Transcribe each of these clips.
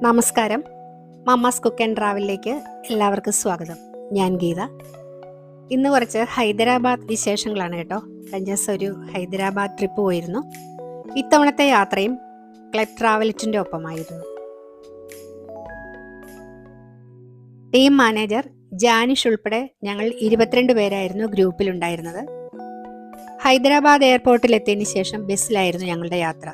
നമസ്കാരം. Mamma's cook and ട്രാവലിലേക്ക് എല്ലാവർക്കും സ്വാഗതം. ഞാൻ ഗീത. ഇന്ന് കുറച്ച് ഹൈദരാബാദ് വിശേഷങ്ങളാണ് കേട്ടോ. കഴിഞ്ഞ ദിവസം ഒരു ഹൈദരാബാദ് ട്രിപ്പ് പോയിരുന്നു. ഇത്തവണത്തെ യാത്രയും ക്ലബ് ട്രാവലിറ്റിൻ്റെ ഒപ്പമായിരുന്നു. ടീം മാനേജർ ജാനിഷ് ഉൾപ്പെടെ ഞങ്ങൾ 22 പേരായിരുന്നു ഗ്രൂപ്പിലുണ്ടായിരുന്നത്. ഹൈദരാബാദ് എയർപോർട്ടിലെത്തിയതിന് ശേഷം ബസ്സിലായിരുന്നു ഞങ്ങളുടെ യാത്ര.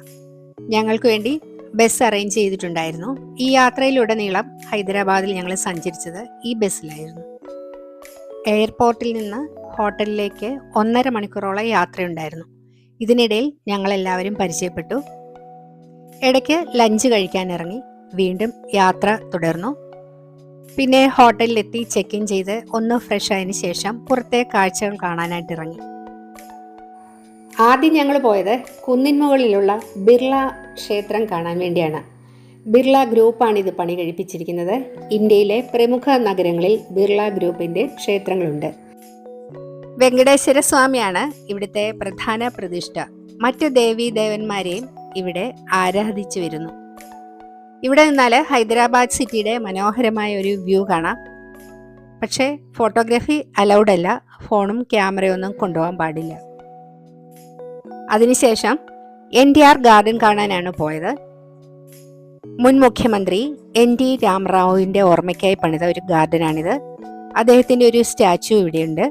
ഞങ്ങൾക്ക് വേണ്ടി ബസ് അറേഞ്ച് ചെയ്തിട്ടുണ്ടായിരുന്നു. ഈ യാത്രയിലുടനീളം ഹൈദരാബാദിൽ ഞങ്ങൾ സഞ്ചരിച്ചത് ഈ ബസ്സിലായിരുന്നു. എയർപോർട്ടിൽ നിന്ന് ഹോട്ടലിലേക്ക് 1.5 മണിക്കൂറോളം യാത്രയുണ്ടായിരുന്നു. ഇതിനിടയിൽ ഞങ്ങളെല്ലാവരും പരിചയപ്പെട്ടു. ഇടയ്ക്ക് ലഞ്ച് കഴിക്കാൻ ഇറങ്ങി. വീണ്ടും യാത്ര തുടർന്നു. പിന്നെ ഹോട്ടലിലെത്തി ചെക്ക് ഇൻ ചെയ്ത് ഒന്ന് ഫ്രഷ് ആയതിനു ശേഷം പുറത്തെ കാഴ്ചകൾ കാണാനായിട്ട് ഇറങ്ങി. ആദ്യം ഞങ്ങൾ പോയത് കുന്നിൻ മുകളിലുള്ള ബിർള ക്ഷേത്രം കാണാൻ വേണ്ടിയാണ്. ബിർള ഗ്രൂപ്പാണ് ഇത് പണി കഴിപ്പിച്ചിരിക്കുന്നത്. ഇന്ത്യയിലെ പ്രമുഖ നഗരങ്ങളിൽ ബിർള ഗ്രൂപ്പിൻ്റെ ക്ഷേത്രങ്ങളുണ്ട്. വെങ്കടേശ്വര സ്വാമിയാണ് ഇവിടുത്തെ പ്രധാന പ്രതിഷ്ഠ. മറ്റു ദേവീ ദേവന്മാരെയും ഇവിടെ ആരാധിച്ചു വരുന്നു. ഇവിടെ നിന്നാൽ ഹൈദരാബാദ് സിറ്റിയുടെ മനോഹരമായ ഒരു വ്യൂ കാണാം. പക്ഷേ ഫോട്ടോഗ്രാഫി അലൗഡ് അല്ല. ഫോണും ക്യാമറയൊന്നും കൊണ്ടുപോകാൻ പാടില്ല. അതിനുശേഷം NTR ഗാർഡൻ കാണാനാണ് പോയത്. മുൻ മുഖ്യമന്ത്രി NT രാമറാവുവിൻ്റെ ഓർമ്മയ്ക്കായി പണിത ഒരു ഗാർഡനാണിത്. അദ്ദേഹത്തിൻ്റെ ഒരു സ്റ്റാച്ചു ഇവിടെയുണ്ട്.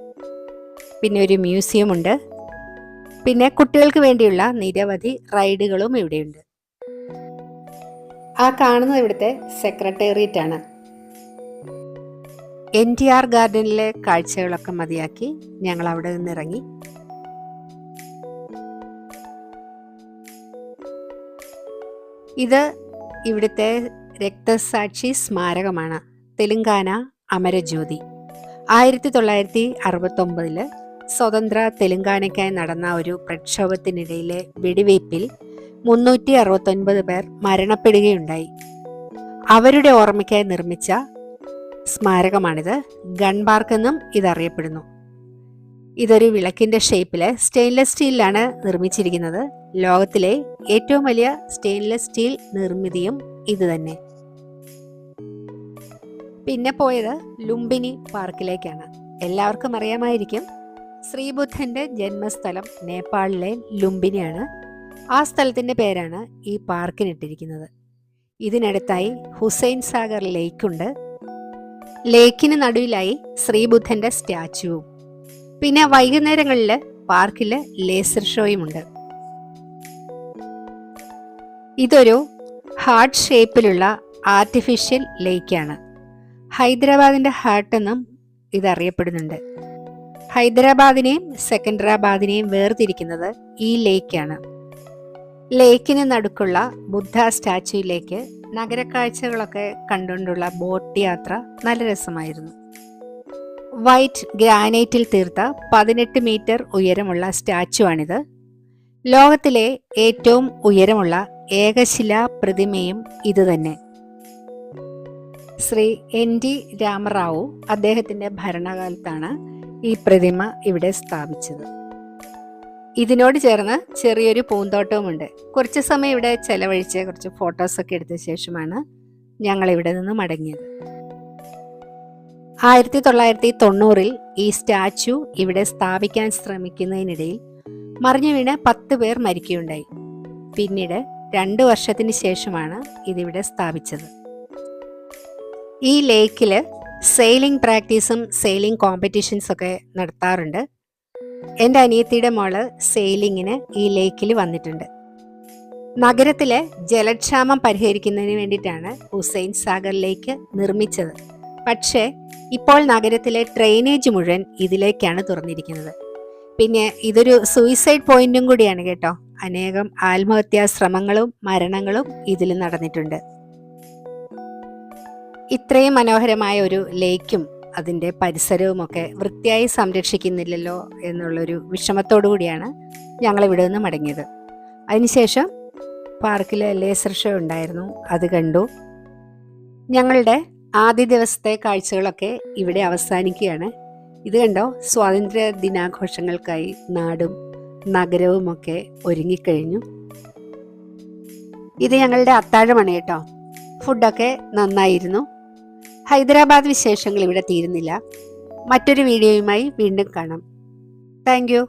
പിന്നെ ഒരു മ്യൂസിയം ഉണ്ട്. പിന്നെ കുട്ടികൾക്ക് വേണ്ടിയുള്ള നിരവധി റൈഡുകളും ഇവിടെയുണ്ട്. ആ കാണുന്നത് ഇവിടുത്തെ സെക്രട്ടേറിയറ്റ് ആണ്. NTR ഗാർഡനിലെ കാഴ്ചകളൊക്കെ മതിയാക്കി ഞങ്ങൾ അവിടെ നിന്ന് ഇറങ്ങി. ഇത് ഇവിടുത്തെ രക്തസാക്ഷി സ്മാരകമാണ്. തെലുങ്കാന അമരജ്യോതി. 1969 സ്വതന്ത്ര തെലുങ്കാനയ്ക്കായി നടന്ന ഒരു പ്രക്ഷോഭത്തിനിടയിലെ വെടിവയ്പിൽ 369 പേർ മരണപ്പെടുകയുണ്ടായി. അവരുടെ ഓർമ്മയ്ക്കായി നിർമ്മിച്ച സ്മാരകമാണിത്. ഗൺ പാർക്ക് എന്നും ഇതറിയപ്പെടുന്നു. ഇതൊരു വിളക്കിൻ്റെ ഷേപ്പിൽ സ്റ്റെയിൻലെസ് സ്റ്റീലിലാണ് നിർമ്മിച്ചിരിക്കുന്നത്. ലോകത്തിലെ ഏറ്റവും വലിയ സ്റ്റെയിൻലെസ് സ്റ്റീൽ നിർമ്മിതിയും ഇത് തന്നെ. പിന്നെ പോയത് ലുംബിനി പാർക്കിലേക്കാണ്. എല്ലാവർക്കും അറിയാമായിരിക്കും, ശ്രീബുദ്ധന്റെ ജന്മസ്ഥലം നേപ്പാളിലെ ലുംബിനിയാണ്. ആ സ്ഥലത്തിന്റെ പേരാണ് ഈ പാർക്കിനിട്ടിരിക്കുന്നത്. ഇതിനടുത്തായി ഹുസൈൻ സാഗർ ലേക്കുണ്ട്. ലേക്കിന് നടുവിലായി ശ്രീബുദ്ധന്റെ സ്റ്റാച്ചുവും. പിന്നെ വൈകുന്നേരങ്ങളിൽ പാർക്കിൽ ലേസർ ഷോയുമുണ്ട്. ഇതൊരു ഹാർട്ട് ഷേപ്പിലുള്ള ആർട്ടിഫിഷ്യൽ ലേക്കാണ്. ഹൈദരാബാദിന്റെ ഹാർട്ട് എന്നും ഇതറിയപ്പെടുന്നുണ്ട്. ഹൈദരാബാദിനെയും സെക്കൻഡറാബാദിനെയും വേർതിരിക്കുന്നത് ഈ ലേക്കാണ്. ലേക്കിന് നടുക്കുള്ള ബുദ്ധ സ്റ്റാച്ചുവിലേക്ക് നഗരക്കാഴ്ചകളൊക്കെ കണ്ടുകൊണ്ടുള്ള ബോട്ട് യാത്ര നല്ല രസമായിരുന്നു. വൈറ്റ് ഗ്രാനൈറ്റിൽ തീർത്ത 18 മീറ്റർ ഉയരമുള്ള സ്റ്റാച്ചു ആണിത്. ലോകത്തിലെ ഏറ്റവും ഉയരമുള്ള ഏകശിലാ പ്രതിമയും ഇതുതന്നെ. ശ്രീ NT രാമറാവു അദ്ദേഹത്തിന്റെ ഭരണകാലത്താണ് ഈ പ്രതിമ ഇവിടെ സ്ഥാപിച്ചത്. ഇതിനോട് ചേർന്ന് ചെറിയൊരു പൂന്തോട്ടവുമുണ്ട്. കുറച്ച് സമയം ഇവിടെ ചെലവഴിച്ച് കുറച്ച് ഫോട്ടോസൊക്കെ എടുത്ത ശേഷമാണ് ഞങ്ങൾ ഇവിടെ നിന്ന് മടങ്ങിയത്. 1990 ഈ സ്റ്റാച്ചു ഇവിടെ സ്ഥാപിക്കാൻ ശ്രമിക്കുന്നതിനിടയിൽ മറിഞ്ഞു വീണ് 10 പേർ മരിക്കുകയുണ്ടായി. പിന്നീട് 2 വർഷത്തിന് ശേഷമാണ് ഇതിവിടെ സ്ഥാപിച്ചത്. ഈ ലേക്കിൽ സെയിലിംഗ് പ്രാക്ടീസും സെയിലിംഗ് കോമ്പറ്റീഷൻസൊക്കെ നടത്താറുണ്ട്. എൻ്റെ അനിയത്തിയുടെ മോള് സെയിലിങ്ങിന് ഈ ലേക്കിൽ വന്നിട്ടുണ്ട്. നഗരത്തിലെ ജലക്ഷാമം പരിഹരിക്കുന്നതിന് വേണ്ടിയിട്ടാണ് ഹുസൈൻ സാഗർ ലേക്ക് നിർമ്മിച്ചത്. പക്ഷേ ഇപ്പോൾ നഗരത്തിലെ ഡ്രെയിനേജ് മുഴുവൻ ഇതിലേക്കാണ് തുറന്നിരിക്കുന്നത്. പിന്നെ ഇതൊരു സൂയിസൈഡ് പോയിന്റും കൂടിയാണ് കേട്ടോ. അനേകം ആത്മഹത്യാ ശ്രമങ്ങളും മരണങ്ങളും ഇതിൽ നടന്നിട്ടുണ്ട്. ഇത്രയും മനോഹരമായ ഒരു ലേക്കും അതിൻ്റെ പരിസരവുമൊക്കെ വൃത്തിയായി സംരക്ഷിക്കുന്നില്ലല്ലോ എന്നുള്ളൊരു വിഷമത്തോടു കൂടിയാണ് ഞങ്ങളിവിടെ നിന്ന് മടങ്ങിയത്. അതിനുശേഷം പാർക്കിൽ ലേസർ ഷോ ഉണ്ടായിരുന്നു, അത് കണ്ടു. ഞങ്ങളുടെ ആദ്യ ദിവസത്തെ കാഴ്ചകളൊക്കെ ഇവിടെ അവസാനിക്കുകയാണ്. ഇത് കണ്ടോ, സ്വാതന്ത്ര്യ ദിനാഘോഷങ്ങൾക്കായി നാടും നഗരവുമൊക്കെ ഒരുങ്ങിക്കഴിഞ്ഞു. ഇത് ഞങ്ങളുടെ അത്താഴമാണ് കേട്ടോ. ഫുഡൊക്കെ നന്നായിരുന്നു. ഹൈദരാബാദ് വിശേഷങ്ങൾ ഇവിടെ തീരുന്നില്ല. മറ്റൊരു വീഡിയോയുമായി വീണ്ടും കാണാം. Thank you.